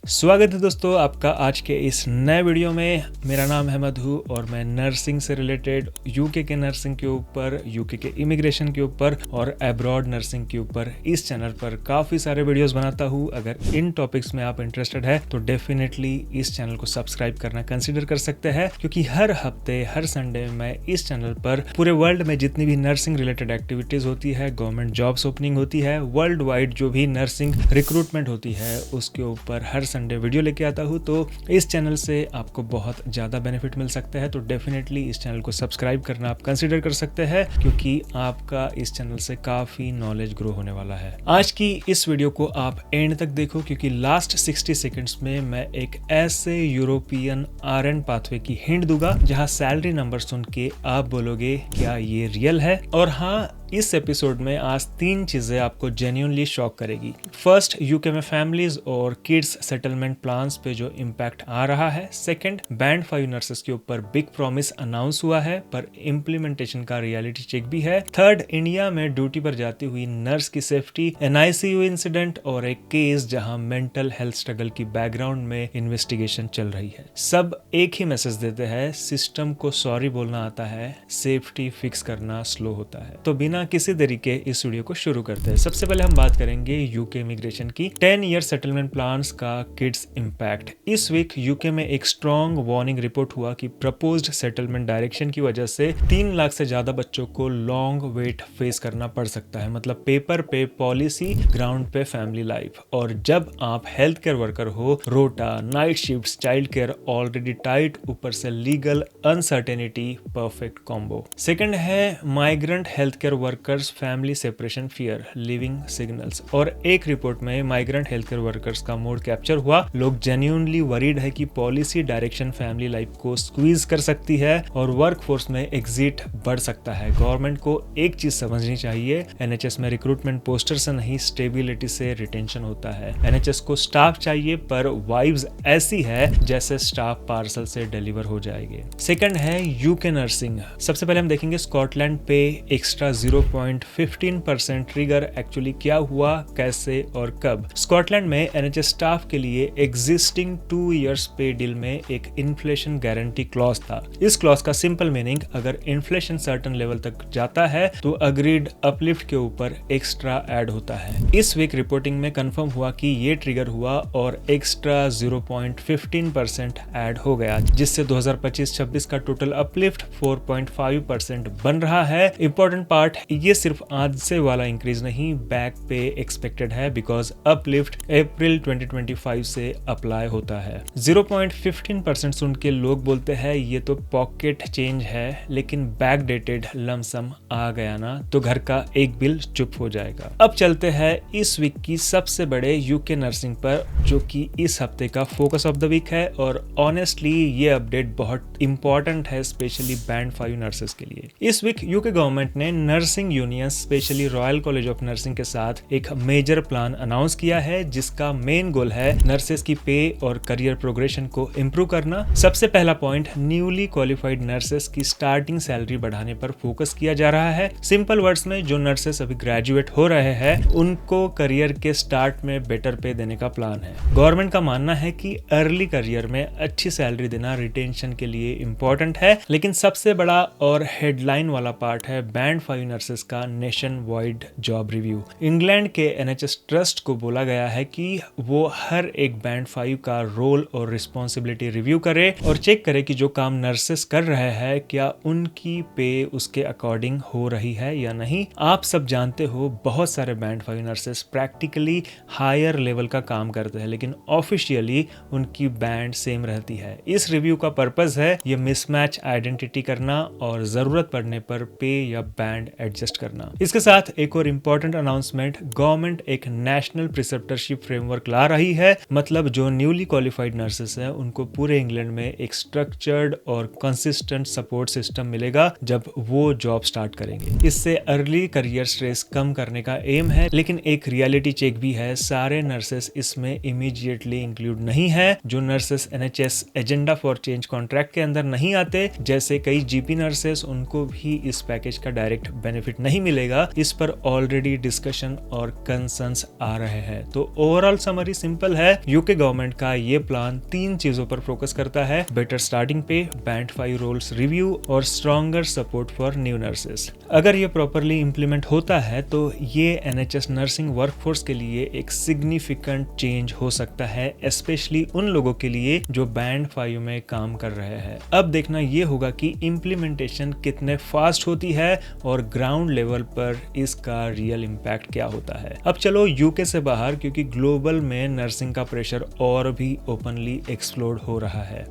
स्वागत है दोस्तों आपका आज के इस नए वीडियो में। मेरा नाम है मधु और मैं नर्सिंग से रिलेटेड यूके के नर्सिंग के ऊपर, यूके के इमिग्रेशन के ऊपर और अब्रॉड नर्सिंग के ऊपर इस चैनल पर काफ़ी सारे वीडियोस बनाता हूँ। अगर इन टॉपिक्स में आप इंटरेस्टेड है तो डेफिनेटली इस चैनल को सब्सक्राइब करना कंसिडर कर सकते हैं, क्योंकि हर हफ्ते हर संडे मैं इस चैनल पर पूरे वर्ल्ड में जितनी भी नर्सिंग रिलेटेड एक्टिविटीज़ होती है, गवर्नमेंट जॉब्स ओपनिंग होती है, वर्ल्ड वाइड जो भी नर्सिंग रिक्रूटमेंट होती है उसके ऊपर हर संडे वीडियो लेके आता हूँ। तो इस चैनल से आपको बहुत ज़्यादा बेनिफिट मिल सकता है, तो डेफिनेटली इस चैनल को सब्सक्राइब करना आप कंसिडर कर सकते हैं, क्योंकि आपका इस चैनल से काफ़ी नॉलेज ग्रो होने वाला है। आज की इस वीडियो को आप एंड तक देखो, क्योंकि लास्ट 60 सेकंड्स में मैं एक ऐसे यूरोपियन RN पाथवे की हिंट दूंगा जहां सैलरी नंबर सुन के आप बोलोगे क्या ये रियल है। और हाँ, इस एपिसोड में आज 3 चीजें आपको जेन्युइनली शॉक करेगी। फर्स्ट, यूके में फैमिलीज और किड्स सेटलमेंट प्लान्स पे जो इम्पैक्ट आ रहा है। सेकंड, बैंड 5 नर्सेस के ऊपर बिग प्रॉमिस अनाउंस हुआ है पर इम्प्लीमेंटेशन का रियलिटी चेक भी है। थर्ड, इंडिया में ड्यूटी पर जाती हुई नर्स की सेफ्टी, NICU इंसिडेंट और एक केस जहां मेंटल हेल्थ स्ट्रगल की बैकग्राउंड में इन्वेस्टिगेशन चल रही है। सब एक ही मैसेज देते हैं, सिस्टम को सॉरी बोलना आता है, सेफ्टी फिक्स करना स्लो होता है। तो बिना किसी तरीके इस वीडियो को शुरू करते हैं। सबसे पहले हम बात करेंगे यूके इमिग्रेशन की 10 ईयर सेटलमेंट प्लान्स का किड्स इम्पैक्ट। इस वीक यूके में एक स्ट्रॉन्ग वार्निंग रिपोर्ट हुआ कि प्रपोज्ड सेटलमेंट डायरेक्शन की वजह से 3 लाख से ज्यादा बच्चों को लॉन्ग वेट फेस करना पड़ सकता है। मतलब पेपर पे पॉलिसी, ग्राउंड पे फैमिली लाइफ। और जब आप हेल्थ केयर वर्कर हो, rota, night shift, child care already tight, ऊपर से legal uncertainty, perfect combo. Second है migrant health care workers family separation fear, living signals. और एक रिपोर्ट में माइग्रेंट हेल्थ केयर वर्कर्स का मोड कैप्चर हुआ। लोग जेन्युइनली वरीड है कि पॉलिसी डायरेक्शन फैमिली लाइफ को स्क्वीज कर सकती है और वर्कफोर्स में एग्जिट बढ़ सकता है। गवर्नमेंट को एक चीज समझनी चाहिए, NHS में रिक्रूटमेंट पोस्टर से नहीं, स्टेबिलिटी से रिटेंशन होता है। NHS को स्टाफ चाहिए पर वाइब्स ऐसी है जैसे स्टाफ पार्सल से डिलीवर हो जाएंगे। सेकंड है यूके नर्सिंग। सबसे पहले हम देखेंगे स्कॉटलैंड पे एक्स्ट्रा 0.15% ट्रिगर एक्चुअली क्या हुआ, कैसे और कब। स्कॉटलैंड में NHS स्टाफ के लिए एग्जिस्टिंग 2 इयर्स पे डील में एक इन्फ्लेशन गारंटी क्लॉज था। इस क्लॉज का सिंपल मीनिंग, अगर इन्फ्लेशन सर्टेन लेवल तक जाता है तो अग्रीड अपलिफ्ट के ऊपर एक्स्ट्रा ऐड होता है। इस वीक रिपोर्टिंग में कंफर्म हुआ कि ये ट्रिगर हुआ और एक्स्ट्रा 0.15% ऐड हो गया, जिससे 2025-26 का टोटल अपलिफ्ट 4.5% बन रहा है। इंपॉर्टेंट पार्ट, ये सिर्फ आज से वाला इंक्रीज नहीं, बैक पे एक्सपेक्टेड है, बिकॉज अपलिफ्ट अप्रैल 2025 से अप्लाई होता है। 0.15% सुन के लोग बोलते हैं ये तो पॉकेट चेंज है, लेकिन बैक डेटेड लमसम आ गया ना तो घर का एक बिल चुप हो जाएगा। अब चलते हैं इस वीक की सबसे बड़े यूके नर्सिंग पर, जो कि इस हफ्ते का फोकस ऑफ द वीक है। और ऑनेस्टली ये अपडेट बहुत इंपॉर्टेंट है, स्पेशली बैंड 5 नर्सेस के लिए। इस वीक यूके गवर्नमेंट ने nursing union, specially royal college of nursing के साथ एक मेजर प्लान अनाउंस किया है, जिसका मेन गोल है नर्सेस की पे और करियर प्रोग्रेशन को इम्प्रूव करना। सबसे पहला पॉइंट, न्यूली क्वालिफाइड नर्सेस की स्टार्टिंग सैलरी बढ़ाने पर फोकस किया जा रहा है। सिंपल वर्ड्स में, जो नर्सेस अभी ग्रेजुएट हो रहे हैं उनको करियर के स्टार्ट में बेटर पे देने का प्लान है। गवर्नमेंट का मानना है कि अर्ली करियर में अच्छी सैलरी देना रिटेंशन के लिए इंपॉर्टेंट है। लेकिन सबसे बड़ा और हेडलाइन वाला पार्ट है बैंड 5 नर्सेस का nation wide job review. England के NHS ट्रस्ट को बोला गया है कि वो हर एक बैंड 5 का रोल और रिस्पॉन्सिबिलिटी रिव्यू करे और चेक करे कि जो काम नर्सेस कर रहे हैं क्या उनकी पे उसके अकॉर्डिंग हो रही है या नहीं। आप सब जानते हो बहुत सारे band 5 nurses practically higher level का काम करते हैं, लेकिन ऑफिशियली उनकी बैंड सेम रहती है। इस रिव्यू का पर्पस है ये मिसमैच आइडेंटिटी करना और जरूरत पड़ने पर पे या बैंड एडजस्ट करना। इसके साथ एक और इम्पोर्टेंट अनाउंसमेंट, गवर्नमेंट एक नेशनल प्रिसेप्टरशिप फ्रेमवर्क ला रही है। मतलब जो न्यूली क्वालिफाइड नर्सेस हैं उनको पूरे इंग्लैंड में एक स्ट्रक्चर्ड और कंसिस्टेंट सपोर्ट सिस्टम मिलेगा जब वो जॉब स्टार्ट करेंगे। इससे अर्ली करियर स्ट्रेस कम करने का एम है, लेकिन एक रियलिटी चेक भी है, सारे नर्सेस इसमें इमीडिएटली इंक्लूड नहीं है। जो nurses NHS agenda for change contract के अंदर नहीं आते, जैसे कई GP नर्सेस, उनको भी इस पैकेज का डायरेक्ट बेनिफिट नहीं मिलेगा, इस पर ऑलरेडी डिस्कशन और कंसर्न्स आ रहे हैं। तो ओवरऑल समरी सिंपल है, यूके गवर्नमेंट का ये प्लान 3 चीजों पर फोकस करता है: बेटर स्टार्टिंग पे, बैंड 5 रोल्स रिव्यू और stronger support for new nurses. अगर ये प्रॉपरली इंप्लीमेंट होता है तो ये एनएचएस नर्सिंग वर्कफोर्स के लिए एक सिग्निफिकेंट चेंज हो सकता है, स्पेशली उन लोगों के लिए जो बैंड 5 में काम कर रहे हैं। अब देखना ये होगा कि इम्प्लीमेंटेशन कितने फास्ट होती है और ग्राउंड लेवल पर इसका रियल इम्पैक्ट क्या होता है। अब चलो यूके से बाहर, क्योंकि ग्लोबल में नर्सिंग का प्रेशर और भी ओपनली एक्सप्लोड हो रहा है।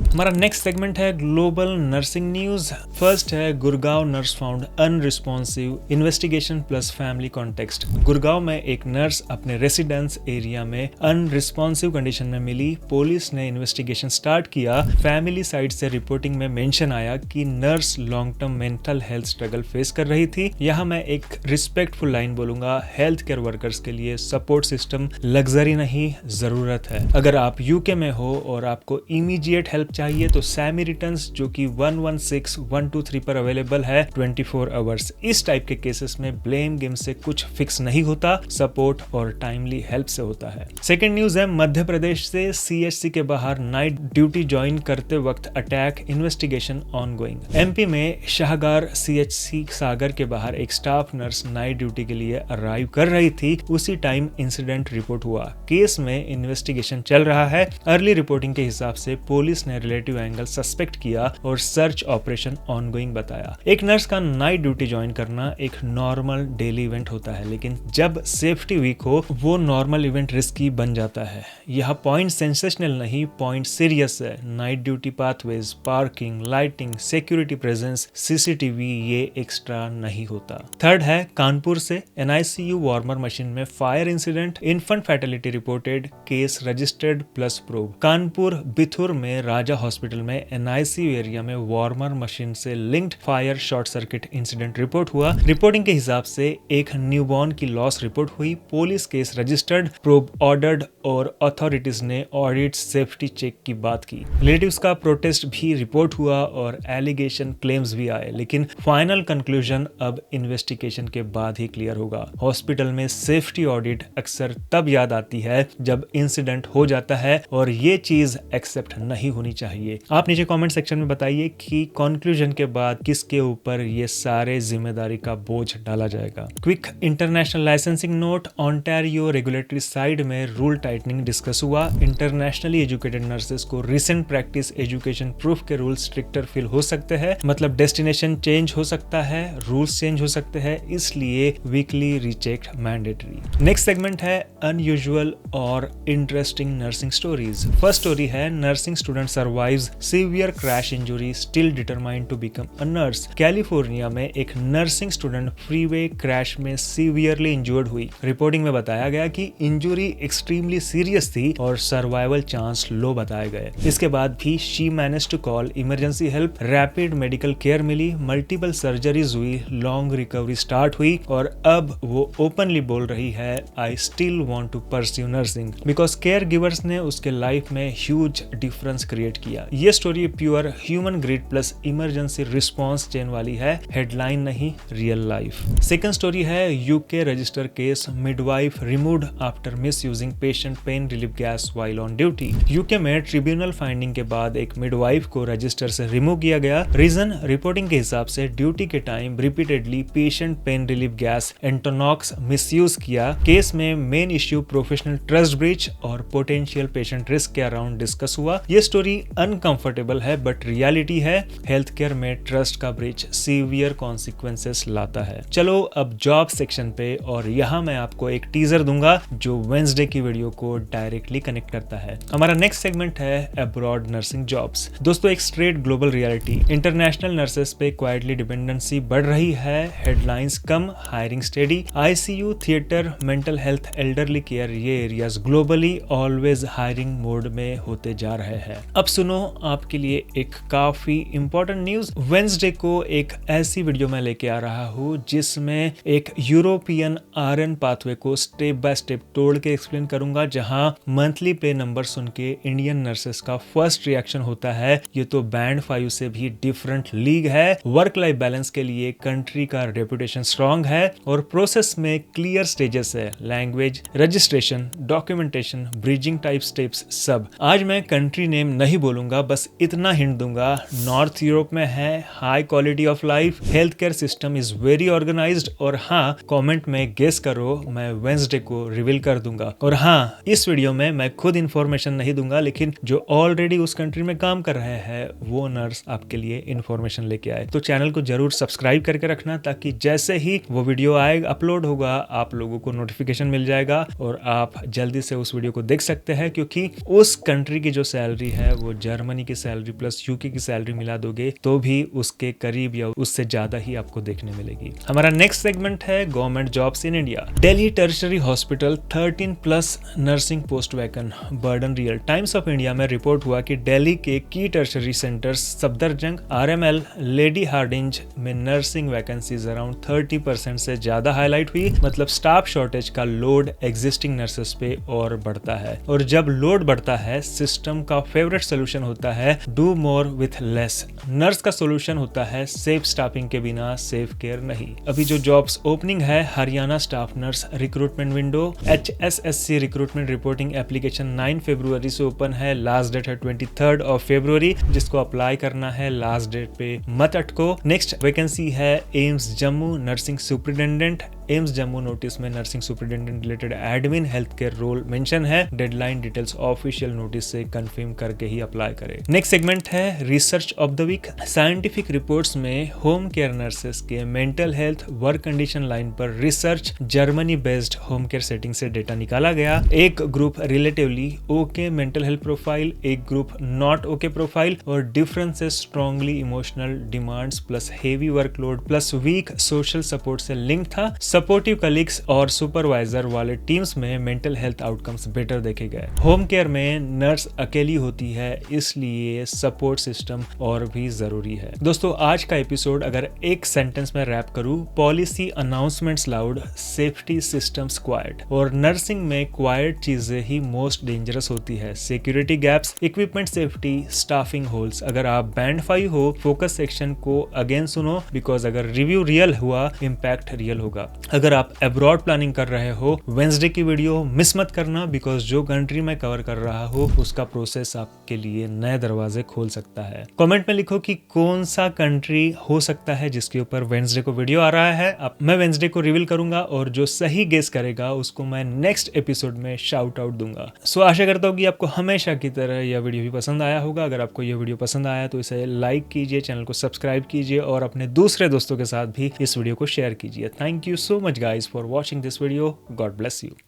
हमारा नेक्स्ट सेगमेंट है ग्लोबल नर्सिंग न्यूज। फर्स्ट है Gurgaon nurse found unresponsive, investigation plus family context. Gurgaon में एक नर्स अपने रेसिडेंस एरिया में अनरिस्पॉन्सिव कंडीशन में मिली। पुलिस ने इन्वेस्टिगेशन स्टार्ट किया। फैमिली साइड से रिपोर्टिंग में मेंशन आया कि nurse long term mental health struggle face कर रही थी। यहाँ मैं एक रिस्पेक्टफुल लाइन बोलूंगा, हेल्थ केयर वर्कर्स के लिए सपोर्ट सिस्टम लग्जरी नहीं, जरूरत है। अगर आप यूके में हो और आपको इमीडिएट हेल्प चाहिए तो सैमरिटन्स, जो कि 116123 पर अवेलेबल है 24 आवर्स। इस टाइप के केसेस में ब्लेम गेम से कुछ फिक्स नहीं होता, सपोर्ट और टाइमली हेल्प से होता है। सेकंड न्यूज है मध्य प्रदेश से, सीएचसी के बाहर नाइट ड्यूटी ज्वाइन करते वक्त अटैक, इन्वेस्टिगेशन ऑनगोइंग। एमपी में शाहगार सीएचसी सागर के बाहर एक स्टाफ नर्स नाइट ड्यूटी के लिए अराइव कर रही थी, उसी टाइम इंसिडेंट रिपोर्ट हुआ। केस में इन्वेस्टिगेशन चल रहा है। अर्ली रिपोर्टिंग के हिसाब से पुलिस ने रिलेटिव एंगल सस्पेक्ट किया और सर्च ऑपरेशन ऑनगोइंग बताया। एक नर्स का नाइट ड्यूटी ज्वाइन करना एक नॉर्मल डेली इवेंट होता है, लेकिन जब सेफ्टी वीक हो वो नॉर्मल इवेंट रिस्की बन जाता है। यह पॉइंट सेंसेशनल नहीं, पॉइंट सीरियस है। Night duty pathways, parking, lighting, security presence, CCTV, ये एक्स्ट्रा नहीं होता। थर्ड है कानपुर से, एनआईसीयू वार्मर मशीन में fire incident, infant fatality reported, case registered plus probe. Kanpur Bithoor में राजा हॉस्पिटल में एनआईसीयू एरिया में वार्मर मशीन से linked fire short circuit incident report हुआ। रिपोर्टिंग के हिसाब से एक न्यूबॉर्न की लॉस रिपोर्ट हुई। Police case registered, probe ordered और अथॉरिटीज ने ऑडिट सेफ्टी चेक की बात की। रिलेटिव्स का प्रोटेस्ट भी रिपोर्ट हुआ और एलिगेशन क्लेम्स भी आए, लेकिन फाइनल कंक्लूजन अब इन्वेस्टिगेशन के बाद ही क्लियर होगा। हॉस्पिटल में सेफ्टी ऑडिट अक्सर तब याद आती है जब इंसिडेंट हो जाता है और ये चीज एक्सेप्ट नहीं होनी चाहिए। आप नीचे कमेंट सेक्शन में बताइए कि कंक्लूजन के बाद किसके ऊपर ये सारे जिम्मेदारी का बोझ डाला जाएगा। Quick international licensing note, Ontario regulatory side में रूल टाइटनिंग डिस्कस हुआ। इंटरनेशनली एजुकेटेड नर्सेस को रिसेंट प्रैक्टिस एजुकेशन प्रूफ के रूल स्ट्रिक्टर फील हो सकते हैं, मतलब डेस्टिनेशन चेंज हो सकता है, रूल्स चेंज हो सकते हैं, इसलिए weekly recheck mandatory. Next segment है अनयूजुअल और interesting nursing stories. First story है nursing student survives severe crash injury, still determined to become a nurse. California में एक नर्सिंग स्टूडेंट फ्रीवे क्रैश में सीवियरली इंजर्ड हुई। रिपोर्टिंग में बताया गया कि इंजरी एक्सट्रीमली सीरियस थी और सर्वाइवल चांस लो बताए गए। इसके बाद भी she managed to call emergency help, rapid medical care मिली, मल्टीपल सर्जरीज हुई, लॉन्ग रिकवरी स्टार्ट हुई और अब वो ओपनली बोल रही है, I still want to pursue nursing, because care givers ने उसके लाइफ में ह्यूज डिफरेंस क्रिएट किया। ये story pure human grit plus emergency response chain वाली है, हेडलाइन नहीं, रियल लाइफ। सेकंड स्टोरी है UK register case, midwife removed after miss using patient pain relief gas while on duty. UK में tribunal finding के बाद एक midwife को register से रिमूव किया गया। रीजन, रिपोर्टिंग के हिसाब से ड्यूटी के time repeatedly patient pain relief gas Entonox misuse किया। केस में main issue professional trust breach और पोटेंशियल पेशेंट रिस्क के अराउंड डिस्कस हुआ। ये स्टोरी अनकंफर्टेबल है बट रियलिटी है, हेल्थ केयर में ट्रस्ट का ब्रीच सीवियर कॉन्सिक्वेंसेस लाता है। चलो अब जॉब सेक्शन पे, और यहाँ मैं आपको एक टीजर दूंगा जो वेंसडे की वीडियो को डायरेक्टली कनेक्ट करता है। हमारा नेक्स्ट सेगमेंट है अब्रॉड नर्सिंग जॉब्स। दोस्तों, एक straight global reality, international nurses पे क्वाइटली डिपेंडेंसी बढ़ रही है। हेडलाइंस कम, hiring steady. ICU, theatre, mental health, elderly care, ये areas globally always hiring mode में होते जा रहे हैं। अब सुनो आपके लिए एक काफी इंपॉर्टेंट न्यूज। वेंसडे को एक ऐसी वीडियो मैं लेके आ रहा हूँ जिसमें एक यूरोपियन आरएन पाथवे को स्टेप बाय स्टेप तोड़ के एक्सप्लेन करूंगा, जहां मंथली पे नंबर सुन के इंडियन नर्सेस का फर्स्ट रिएक्शन होता है ये तो बैंड 5 से भी डिफरेंट लीग है, वर्क लाइफ बैलेंस के लिए कंट्री का रेपुटेशन स्ट्रांग है और प्रोसेस में क्लियर स्टेजेस है, language, registration, documentation, bridging type steps सब। आज मैं कंट्री नेम नहीं बोलूंगा, बस इतना हिंट दूंगा, नॉर्थ यूरोप में है, high quality of life, health care system is very organised और हाँ, कमेंट में गेस करो, मैं वेंसडे को रिवील कर दूंगा। और हाँ, इस वीडियो में मैं खुद इंफॉर्मेशन नहीं दूंगा, लेकिन जो ऑलरेडी उस कंट्री में काम कर रहे हैं वो नर्स आपके लिए इंफॉर्मेशन लेके आए। तो चैनल को जरूर सब्सक्राइब करके रखना, ताकि जैसे ही वो वीडियो आएगा, अपलोड होगा, आप लोगों को नोटिफिकेशन मिल जाएगा और आप जल्दी से उस वीडियो को देख सकते हैं, क्योंकि उस कंट्री की जो सैलरी है वो जर्मनी की सैलरी प्लस यूके की सैलरी मिला दोगे तो भी उसके करीब या उससे ज्यादा ही आपको देखने मिलेगी। हमारा नेक्स्ट सेगमेंट है government jobs in India. Delhi tertiary hospital 13+ nursing post vacant, burden real. Times of India में रिपोर्ट हुआ कि दिल्ली के की tertiary centres Safdarjung, RML, lady Hardinge में नर्सिंग वैकेंसीज अराउंड 30% से ज्यादा हाईलाइट हुई। मतलब स्टाफ शॉर्टेज का लोड एग्जिस्टिंग नर्सेस पे और बढ़ता है, और जब लोड बढ़ता है सिस्टम का फेवरेट सोल्यूशन होता है do more with less. Nurse का सोल्यूशन होता है सेफ स्टाफिंग के बिना सेफ केयर नहीं। अभी जो जॉब्स ओपनिंग है, Haryana staff nurse recruitment window, HSSC recruitment reporting application 9 फरवरी से ओपन है, लास्ट डेट है 23 फरवरी। जिसको अप्लाई करना है लास्ट डेट पे मत अटको। नेक्स्ट वैकेंसी है AIIMS Jammu nursing superintendent. AIIMS Jammu notice में nursing superintendent related admin health care role mention है। डेडलाइन डिटेल्स ऑफिशियल नोटिस से कंफर्म करके ही अप्लाई करें। नेक्स्ट सेगमेंट है research of the week. Scientific reports में होम केयर नर्सेस के mental health work condition line पर research, Germany based home care setting से डेटा निकाला गया। एक group relatively okay mental health profile, एक ग्रुप नॉट ओके प्रोफाइल, और differences strongly emotional demands plus heavy workload plus week social support से link था। Supportive colleagues और supervisor वाले टीम्स में मेंटल हेल्थ आउटकम्स बेटर देखे गए। होम केयर में नर्स अकेली होती है, इसलिए सपोर्ट सिस्टम और भी जरूरी है। दोस्तों, आज का एपिसोड अगर एक सेंटेंस में रैप करूं, policy announcements loud, safety systems quite. और नर्सिंग में क्वाइट चीजें ही मोस्ट डेंजरस होती है। Security gaps, equipment safety, staffing holes. अगर आप बैंड 5 हो, फोकस सेक्शन को अगेन सुनो, बिकॉज अगर रिव्यू रियल हुआ, इम्पैक्ट रियल होगा। अगर आप अब्रॉड प्लानिंग कर रहे हो, वेंसडे की वीडियो मिस मत करना, बिकॉज जो कंट्री मैं कवर कर रहा हूँ उसका प्रोसेस आपके लिए नए दरवाजे खोल सकता है। कमेंट में लिखो कि कौन सा कंट्री हो सकता है जिसके ऊपर वेंसडे को वीडियो आ रहा है। अब मैं वेंसडे को रिवील करूंगा और जो सही गेस करेगा उसको मैं नेक्स्ट एपिसोड में शाउट आउट दूंगा। सो आशा करता हूँ कि आपको हमेशा की तरह यह वीडियो भी पसंद आया होगा। अगर आपको यह वीडियो पसंद आया तो इसे लाइक कीजिए, चैनल को सब्सक्राइब कीजिए और अपने दूसरे दोस्तों के साथ भी इस वीडियो को शेयर कीजिए। Thank you so much guys for watching this video. God bless you.